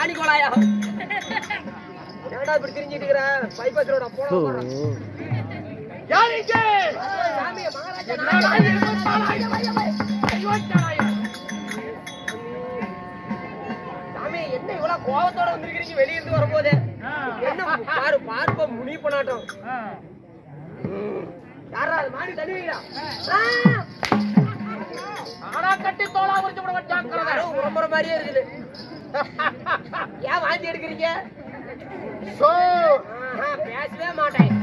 மாணிக்கோலாயா ஏடா இப்படி திரிஞ்சிட்டு இருக்கற பைபாஸ் ரோட போடா யாரிங்க சாமி மகாராஜா சாமி என்ன இவ்வளவு கோவத்தோட வந்திருக்கீங்க வெளிய இருந்து வரும்போது என்ன பாரு பார்ப்ப முனி பண்ணாட்டம் யாரா மாடி தண்ணி வைடா ஆனா கட்டி தோளா உரிச்சு போட வச்சாங்க ரொம்ப மாதிரியே இருக்குது ஏன் வாந்தி எடுக்கிறீங்க சோ பேசவே மாட்டேன்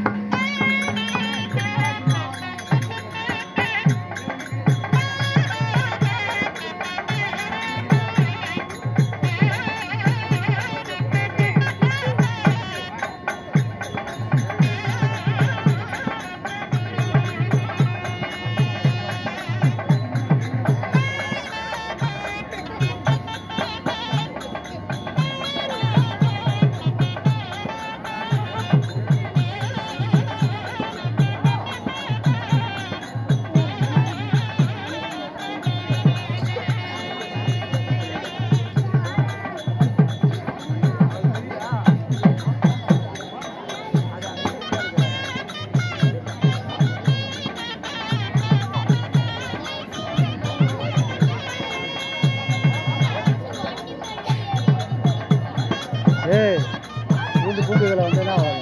பூண்டுகளை வந்து என்ன ஆகும்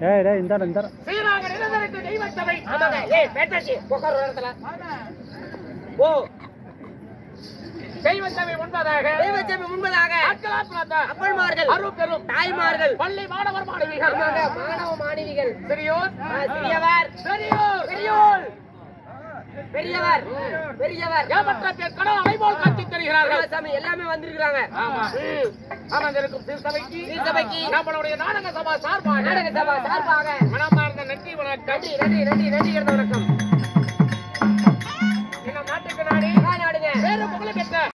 ஏய் டேய் இந்த ஸ்ரீராக நிரந்தரத்து தெய்வ சபை ஆமாங்க ஏய் பேட்டாச்சி உட்கார் ஒரு இடத்துல ஓ தெய்வ சபை முன்பதாக அப்பன்மார்கள் அருட்பெரும் தாய்மார்கள் பள்ளி மாணவர் மாணவிகள் மாணவ மாணவிகள் பெரியோர் பெரியவர் ஏமற்ற பேர் கடல் அலைபோல் காட்சி தருகிறார்கள் சாமி எல்லாமே வந்திருக்காங்க ஆமா அமர்ந்திருக்கும் சபைக்கு நம்மளுடைய நாடக சபா சார்பாக மனமார்ந்த நன்றி வணக்கம் நன்றி வணக்கம்